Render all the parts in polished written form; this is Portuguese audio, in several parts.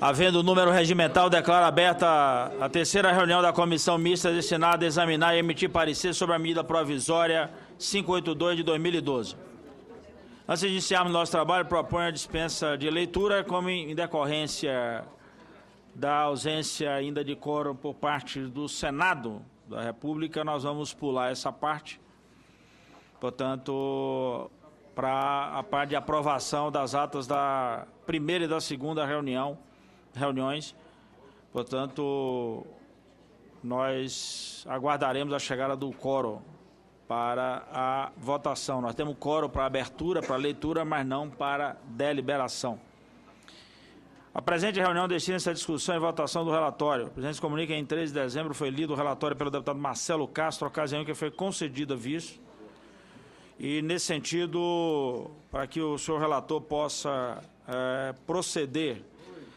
Havendo número regimental, declaro aberta a terceira reunião da comissão mista destinada a examinar e emitir parecer sobre a medida provisória 582 de 2012. Antes de iniciarmos nosso trabalho, proponho a dispensa de leitura, como em decorrência da ausência ainda de quórum por parte do Senado da República, nós vamos pular essa parte. Portanto, para a parte de aprovação das atas da primeira e da segunda reuniões, portanto, nós aguardaremos a chegada do quórum para a votação. Nós temos quórum para abertura, para leitura, mas não para deliberação. A presente reunião destina-se à discussão e votação do relatório. O presidente comunica que em 13 de dezembro foi lido o relatório pelo deputado Marcelo Castro, ocasião em que foi concedido aviso. E, nesse sentido, para que o senhor relator possa proceder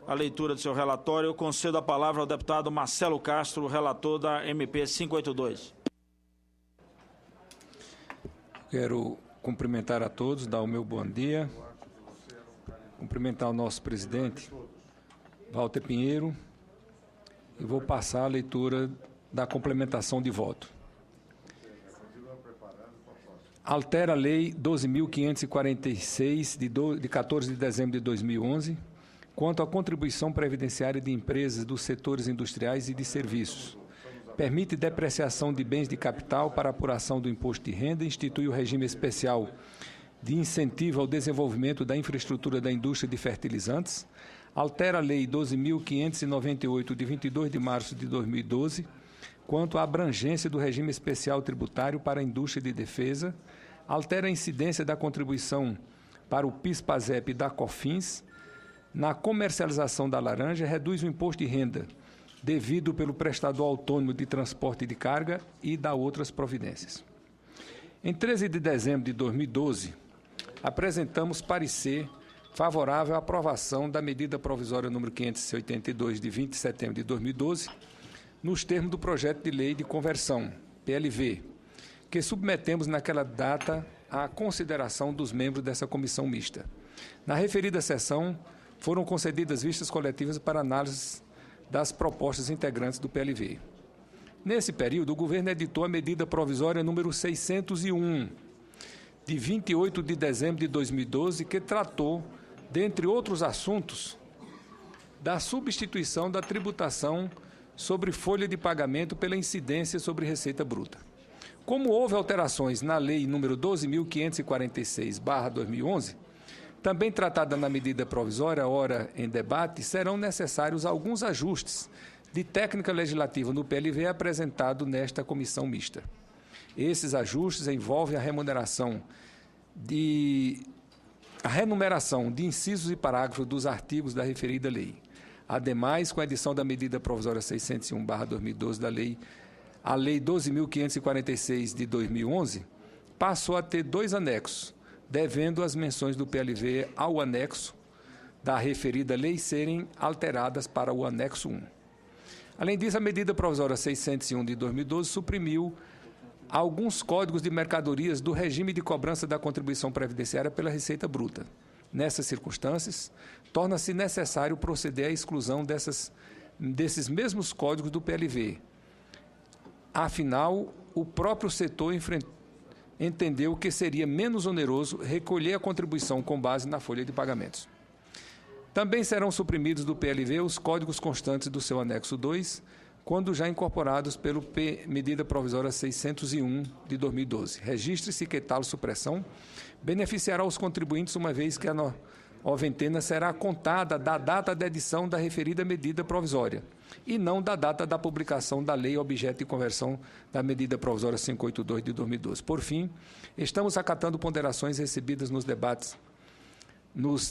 à leitura do seu relatório, eu concedo a palavra ao deputado Marcelo Castro, relator da MP 582. Quero cumprimentar a todos, dar o meu bom dia, cumprimentar o nosso presidente, Walter Pinheiro, e vou passar a leitura da complementação de voto. Altera a Lei 12.546, de 14 de dezembro de 2011, quanto à contribuição previdenciária de empresas dos setores industriais e de serviços. Permite depreciação de bens de capital para apuração do imposto de renda, institui o regime especial de incentivo ao desenvolvimento da infraestrutura da indústria de fertilizantes, altera a Lei 12.598, de 22 de março de 2012, quanto à abrangência do regime especial tributário para a indústria de defesa, altera a incidência da contribuição para o PIS/PASEP e da COFINS, na comercialização da laranja, reduz o imposto de renda devido pelo prestador autônomo de transporte de carga e dá outras providências. Em 13 de dezembro de 2012, apresentamos parecer favorável à aprovação da medida provisória número 582, de 20 de setembro de 2012, nos termos do projeto de lei de conversão, PLV, que submetemos naquela data à consideração dos membros dessa comissão mista. Na referida sessão, foram concedidas vistas coletivas para análise das propostas integrantes do PLV. Nesse período, o governo editou a medida provisória número 601, de 28 de dezembro de 2012, que tratou, dentre outros assuntos, da substituição da tributação sobre folha de pagamento pela incidência sobre receita bruta. Como houve alterações na Lei nº 12.546/2011, também tratada na medida provisória, ora em debate, serão necessários alguns ajustes de técnica legislativa no PLV apresentado nesta comissão mista. Esses ajustes envolvem a renumeração de incisos e parágrafos dos artigos da referida lei. Ademais, com a edição da medida provisória 601/2012 da lei, a Lei 12.546 de 2011 passou a ter dois anexos, devendo as menções do PLV ao anexo da referida lei serem alteradas para o anexo 1. Além disso, a medida provisória 601 de 2012 suprimiu alguns códigos de mercadorias do regime de cobrança da contribuição previdenciária pela Receita Bruta. Nessas circunstâncias, torna-se necessário proceder à exclusão desses mesmos códigos do PLV. Afinal, o próprio setor entendeu que seria menos oneroso recolher a contribuição com base na folha de pagamentos. Também serão suprimidos do PLV os códigos constantes do seu anexo 2, quando já incorporados pelo medida provisória 601 de 2012. Registre-se que tal supressão beneficiará os contribuintes, uma vez que a noventena será contada da data da edição da referida medida provisória e não da data da publicação da lei objeto de conversão da medida provisória 582 de 2012. Por fim, estamos acatando ponderações recebidas nos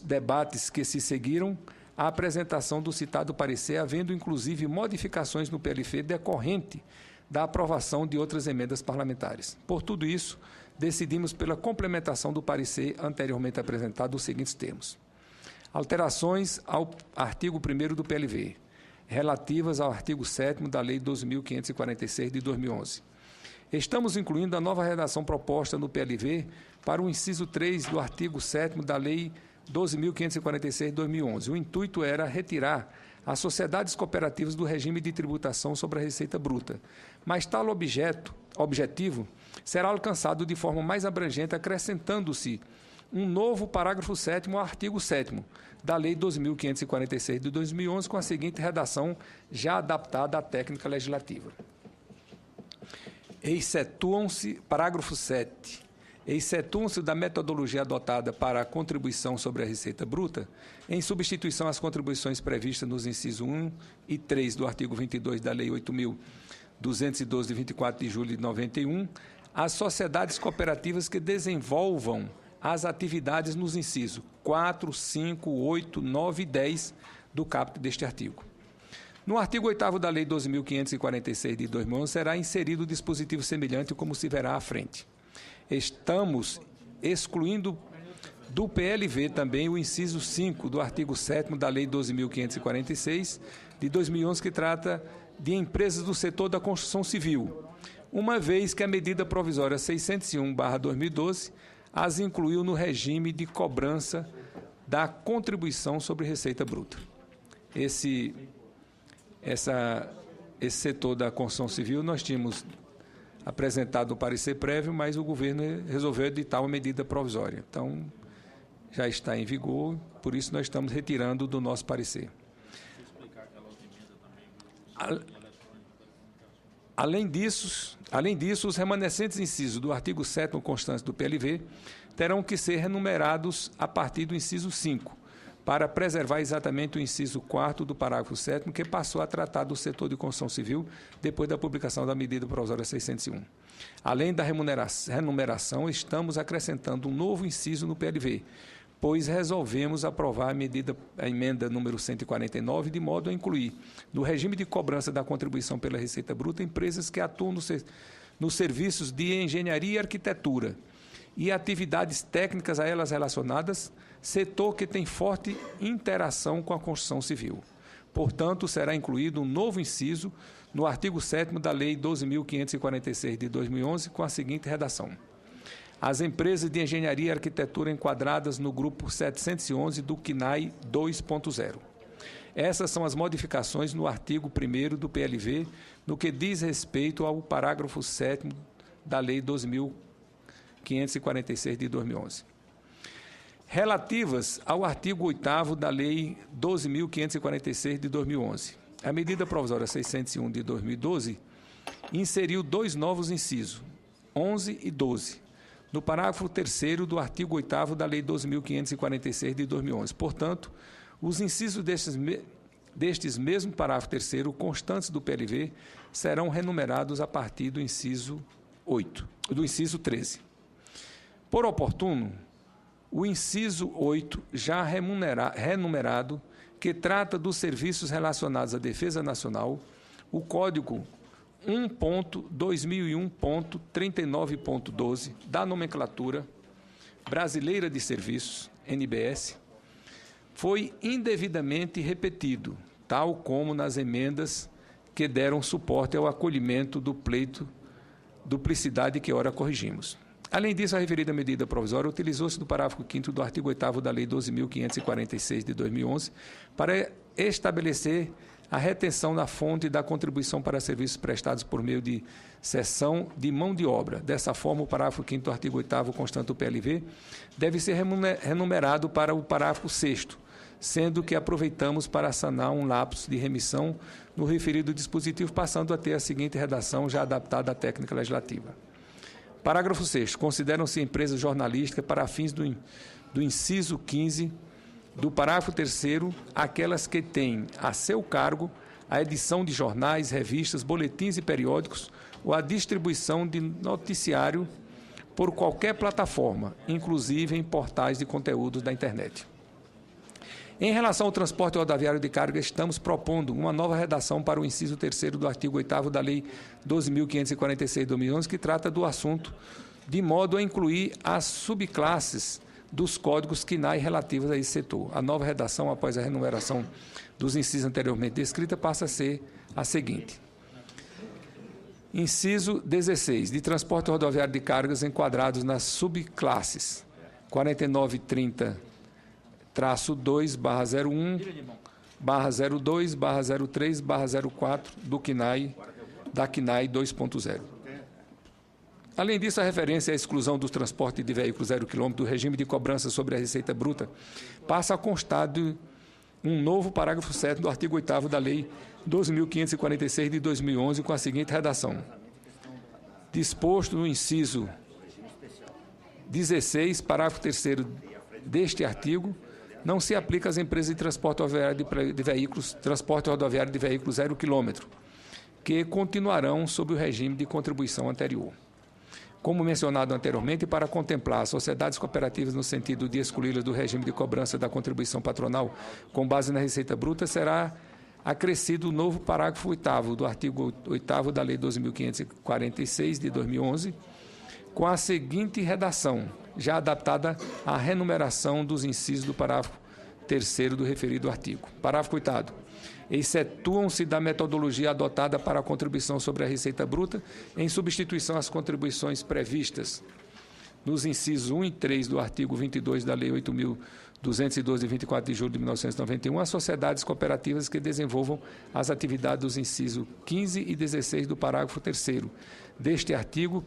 debates que se seguiram à apresentação do citado parecer, havendo inclusive modificações no PLV decorrente da aprovação de outras emendas parlamentares. Por tudo isso, decidimos pela complementação do parecer anteriormente apresentado nos seguintes termos. Alterações ao artigo 1º do PLV, relativas ao artigo 7º da Lei 12.546 de 2011. Estamos incluindo a nova redação proposta no PLV para o inciso 3 do artigo 7º da Lei 12.546 de 2011. O intuito era retirar as sociedades cooperativas do regime de tributação sobre a receita bruta, mas tal objetivo será alcançado de forma mais abrangente, acrescentando-se um novo parágrafo 7º ao artigo 7º da Lei 12.546 de 2011, com a seguinte redação, já adaptada à técnica legislativa. Excetuam-se, parágrafo 7, excetuam-se da metodologia adotada para a contribuição sobre a receita bruta, em substituição às contribuições previstas nos incisos 1 e 3 do artigo 22 da Lei 8.212, de 24 de julho de 91, as sociedades cooperativas que desenvolvam as atividades nos incisos 4, 5, 8, 9 e 10 do caput deste artigo. No artigo 8º da Lei 12.546 de 2011, será inserido dispositivo semelhante, como se verá à frente. Estamos excluindo do PLV também o inciso 5 do artigo 7º da Lei 12.546 de 2011, que trata de empresas do setor da construção civil, uma vez que a medida provisória 601/2012 as incluiu no regime de cobrança da contribuição sobre receita bruta. Esse setor da construção civil nós tínhamos apresentado o parecer prévio, mas o governo resolveu editar uma medida provisória. Então, já está em vigor, por isso nós estamos retirando do nosso parecer. Além disso, os remanescentes incisos do artigo 7º constante do PLV terão que ser renumerados a partir do inciso 5, para preservar exatamente o inciso 4º do parágrafo 7º, que passou a tratar do setor de construção civil depois da publicação da medida provisória 601. Além da renumeração, estamos acrescentando um novo inciso no PLV, pois resolvemos aprovar a emenda número 149, de modo a incluir no regime de cobrança da contribuição pela receita bruta empresas que atuam nos serviços de engenharia e arquitetura e atividades técnicas a elas relacionadas, setor que tem forte interação com a construção civil. Portanto, será incluído um novo inciso no artigo 7º da Lei 12.546 de 2011, com a seguinte redação: as empresas de engenharia e arquitetura enquadradas no grupo 711 do CNAE 2.0. Essas são as modificações no artigo 1º do PLV, no que diz respeito ao parágrafo 7º da Lei 12.546 de 2011. Relativas ao artigo 8º da Lei 12.546 de 2011. A medida provisória 601 de 2012 inseriu dois novos incisos, 11 e 12, no parágrafo 3º do artigo 8º da Lei 12.546 de 2011. Portanto, os incisos destes mesmo parágrafo 3º, constantes do PLV, serão renumerados a partir do inciso 13. Por oportuno, o inciso 8, já renumerado, que trata dos serviços relacionados à defesa nacional, o Código 1.2001.39.12 da nomenclatura brasileira de serviços, NBS, foi indevidamente repetido, tal como nas emendas que deram suporte ao acolhimento do pleito duplicidade que ora corrigimos. Além disso, a referida medida provisória utilizou-se do parágrafo 5º do artigo 8º da Lei 12.546 de 2011 para estabelecer a retenção na fonte da contribuição para serviços prestados por meio de cessão de mão de obra. Dessa forma, o parágrafo 5º do artigo 8º constante do PLV deve ser renumerado para o parágrafo 6º, sendo que aproveitamos para sanar um lapso de remissão no referido dispositivo, passando a ter a seguinte redação já adaptada à técnica legislativa. Parágrafo 6º. Consideram-se empresas jornalísticas para fins do inciso 15 do parágrafo 3º aquelas que têm a seu cargo a edição de jornais, revistas, boletins e periódicos ou a distribuição de noticiário por qualquer plataforma, inclusive em portais de conteúdos da internet. Em relação ao transporte rodoviário de carga, estamos propondo uma nova redação para o inciso 3º do artigo 8º da Lei 12.546 de 2011, que trata do assunto, de modo a incluir as subclasses dos códigos CNAE relativos a esse setor. A nova redação, após a renumeração dos incisos anteriormente descrita, passa a ser a seguinte. Inciso 16, de transporte rodoviário de cargas enquadrados nas subclasses 4930 2/01/02/03/04 da CNAE 2.0. Além disso, a referência à exclusão do transporte de veículos 0 km do regime de cobrança sobre a receita bruta passa a constar de um novo parágrafo 7º do artigo 8º da Lei 12.546 de 2011, com a seguinte redação: disposto no inciso 16, parágrafo 3º deste artigo, não se aplica às empresas de transporte rodoviário de veículos, transporte rodoviário de veículos 0 km, que continuarão sob o regime de contribuição anterior. Como mencionado anteriormente, para contemplar as sociedades cooperativas no sentido de excluí-las do regime de cobrança da contribuição patronal com base na receita bruta, será acrescido o novo parágrafo 8º do artigo 8º da Lei 12.546 de 2011, com a seguinte redação, já adaptada à renumeração dos incisos do parágrafo 3º do referido artigo. Parágrafo 8º. Excetuam-se da metodologia adotada para a contribuição sobre a receita bruta, em substituição às contribuições previstas nos incisos 1 e 3 do artigo 22 da Lei 8.212, de 24 de julho de 1991, as sociedades cooperativas que desenvolvam as atividades dos incisos 15 e 16 do parágrafo 3º deste artigo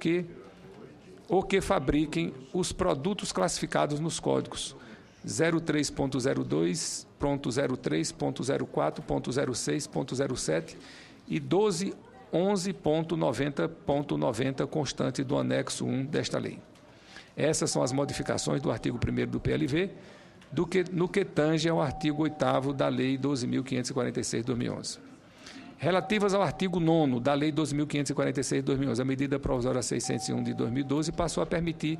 ou que fabriquem os produtos classificados nos códigos 03.02.03.04.06.07 e 1211.90.90 constante do anexo 1 desta lei. Essas são as modificações do artigo 1º do PLV, no que tange ao artigo 8º da Lei 12.546 de 2011. Relativas ao artigo 9º da Lei 12.546 de 2011, a medida provisória 601 de 2012 passou a permitir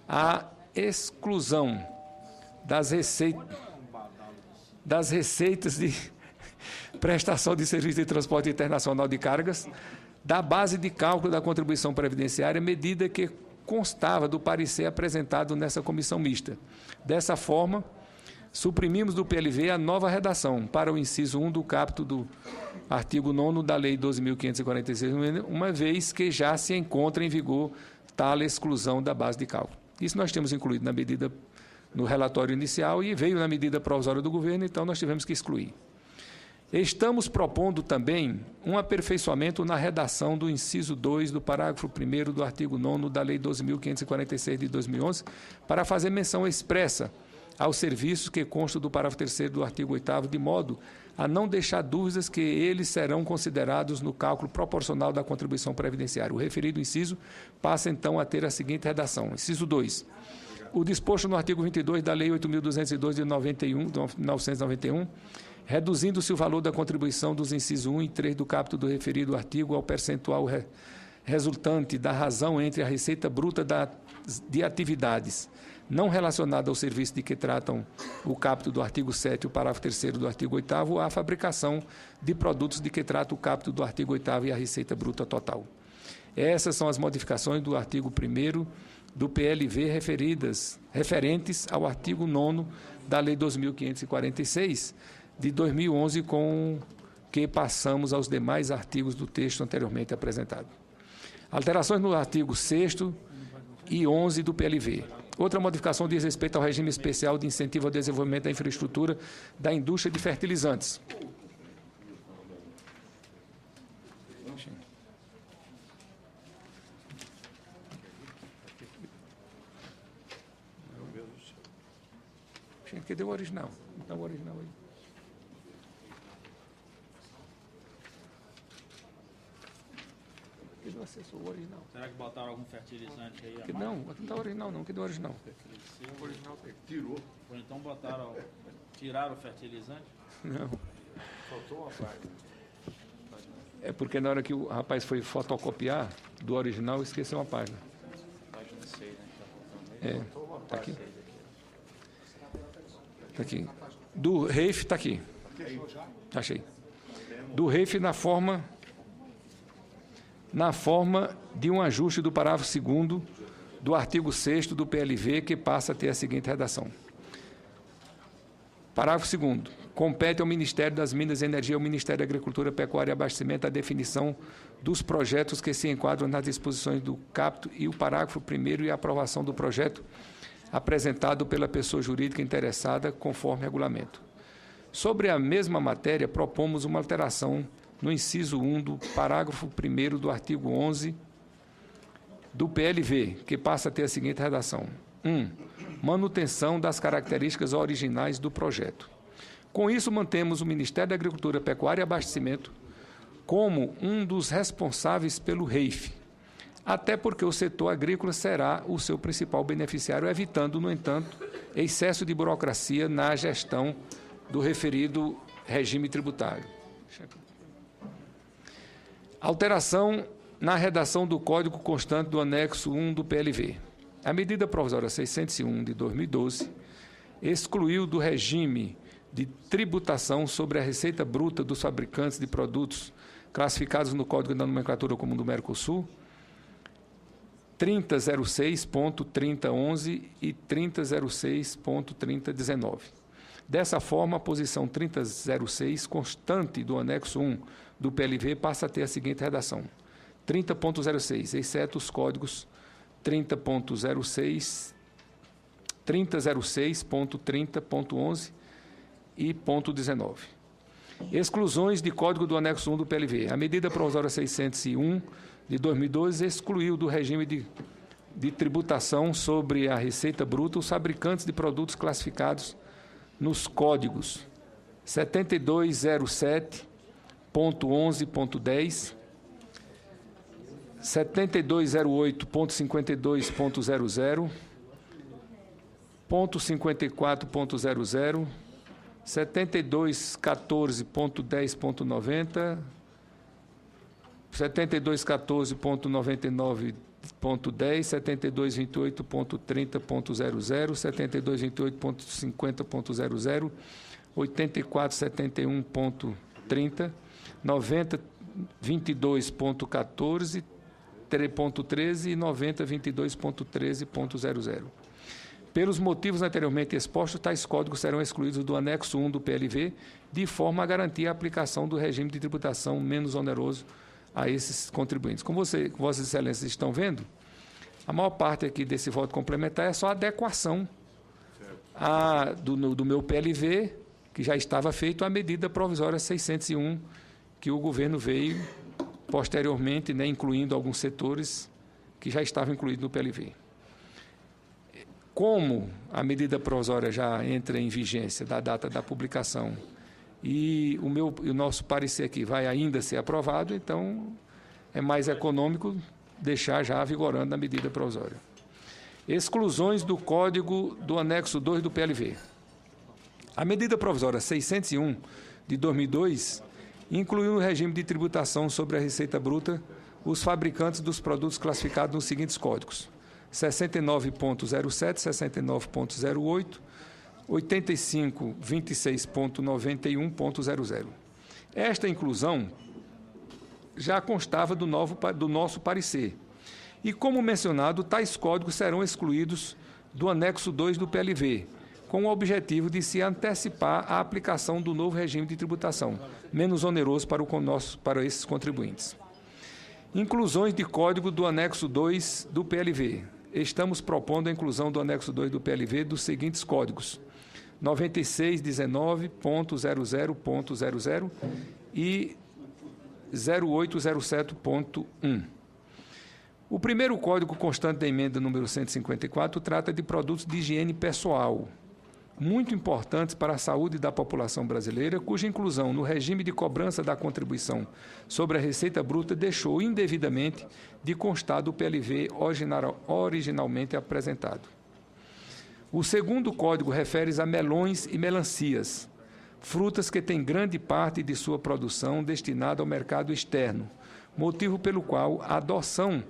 a exclusão das receitas de prestação de serviço de transporte internacional de cargas da base de cálculo da contribuição previdenciária, medida que constava do parecer apresentado nessa comissão mista. Dessa forma, suprimimos do PLV a nova redação para o inciso 1 do caput do artigo 9º da Lei 12.546, uma vez que já se encontra em vigor tal exclusão da base de cálculo. Isso nós temos incluído na medida no relatório inicial e veio na medida provisória do governo, então nós tivemos que excluir. Estamos propondo também um aperfeiçoamento na redação do inciso 2 do parágrafo 1º do artigo 9º da Lei 12.546 de 2011, para fazer menção expressa aos serviços que constam do parágrafo 3º do artigo 8º, de modo a não deixar dúvidas que eles serão considerados no cálculo proporcional da contribuição previdenciária. O referido inciso passa, então, a ter a seguinte redação. Inciso 2. O disposto no artigo 22 da Lei 8.212 de 1991, reduzindo-se o valor da contribuição dos incisos 1 e 3 do caput do referido artigo ao percentual resultante da razão entre a receita bruta de atividades não relacionadas ao serviço de que tratam o caput do artigo 7 e o parágrafo 3º do artigo 8º, à fabricação de produtos de que trata o caput do artigo 8º e a receita bruta total. Essas são as modificações do artigo 1º do PLV referentes ao artigo 9º da Lei 2.546 de 2011, com que passamos aos demais artigos do texto anteriormente apresentado. Alterações no artigo 6º e 11 do PLV. Outra modificação diz respeito ao regime especial de incentivo ao desenvolvimento da infraestrutura da indústria de fertilizantes. Gente, cadê o original? Dá o original aí. Cadê o assessor? O original? Será que botaram algum fertilizante aí? Não, não está original não. Cadê o original? O original tirou. Ou então tiraram o fertilizante? Não. Faltou uma parte. É porque na hora que o rapaz foi fotocopiar do original, esqueceu uma página. Página 6, né? Está aqui. Está aqui. Do REIF está aqui. Achei. Do REIF na forma de um ajuste do parágrafo 2º do artigo 6º do PLV, que passa a ter a seguinte redação. Parágrafo 2º. Compete ao Ministério das Minas e Energia e ao Ministério da Agricultura, Pecuária e Abastecimento a definição dos projetos que se enquadram nas disposições do caput e o parágrafo 1º e a aprovação do projeto apresentado pela pessoa jurídica interessada, conforme regulamento. Sobre a mesma matéria, propomos uma alteração no inciso 1 do parágrafo 1º do artigo 11 do PLV, que passa a ter a seguinte redação. 1. Manutenção das características originais do projeto. Com isso, mantemos o Ministério da Agricultura, Pecuária e Abastecimento como um dos responsáveis pelo REIF, até porque o setor agrícola será o seu principal beneficiário, evitando, no entanto, excesso de burocracia na gestão do referido regime tributário. Alteração na redação do Código Constante do anexo 1 do PLV. A medida provisória 601 de 2012 excluiu do regime de tributação sobre a receita bruta dos fabricantes de produtos classificados no Código da Nomenclatura Comum do Mercosul 3006.3011 e 3006.3019. Dessa forma, a posição 3006, constante do anexo 1 do PLV, passa a ter a seguinte redação. 30.06, exceto os códigos 30.06, 3006.30.11 e .19. Exclusões de código do anexo 1 do PLV. A medida provisória 601 de 2012 excluiu do regime de tributação sobre a receita bruta os fabricantes de produtos classificados nos códigos 7207.11.10, 7208.52.00, .54.00, 7214.10.90, 7214.99.10, 7228.30.00, 7228.50.00, 8471.30, 9022.14, 3.13 e 9022.13.00. Pelos motivos anteriormente expostos, tais códigos serão excluídos do anexo 1 do PLV, de forma a garantir a aplicação do regime de tributação menos oneroso a esses contribuintes. Como Vossas Excelências estão vendo, a maior parte aqui desse voto complementar é só adequação do meu PLV, que já estava feito, à medida provisória 601, que o governo veio posteriormente, né, incluindo alguns setores que já estavam incluídos no PLV. Como a medida provisória já entra em vigência da data da publicação e o nosso parecer aqui vai ainda ser aprovado, então é mais econômico deixar já vigorando a medida provisória. Exclusões do Código do anexo 2 do PLV. A medida provisória 601 de 2002 incluiu no regime de tributação sobre a receita bruta os fabricantes dos produtos classificados nos seguintes códigos: 69.07, 69.08, 85.26.91.00. Esta inclusão já constava do nosso parecer. E, como mencionado, tais códigos serão excluídos do anexo 2 do PLV, com o objetivo de se antecipar a aplicação do novo regime de tributação, menos oneroso para esses contribuintes. Inclusões de código do anexo 2 do PLV. Estamos propondo a inclusão do anexo 2 do PLV dos seguintes códigos: 9619.00.00 e 0807.1. O primeiro código constante da emenda número 154 trata de produtos de higiene pessoal, muito importantes para a saúde da população brasileira, cuja inclusão no regime de cobrança da contribuição sobre a receita bruta deixou indevidamente de constar do PLV originalmente apresentado. O segundo código refere-se a melões e melancias, frutas que têm grande parte de sua produção destinada ao mercado externo, motivo pelo qual a adoção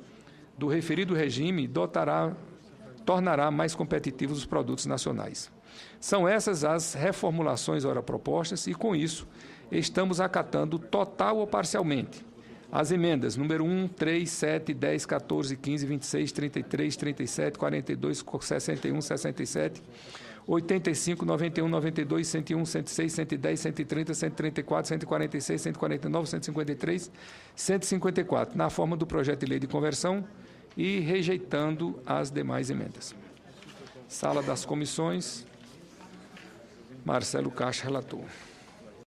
do referido regime tornará mais competitivos os produtos nacionais. São essas as reformulações ora propostas e, com isso, estamos acatando total ou parcialmente as emendas número 1, 3, 7, 10, 14, 15, 26, 33, 37, 42, 61, 67, 85, 91, 92, 101, 106, 110, 130, 134, 146, 149, 153, 154, na forma do projeto de lei de conversão e rejeitando as demais emendas. Sala das comissões. Marcelo Caixa, relator.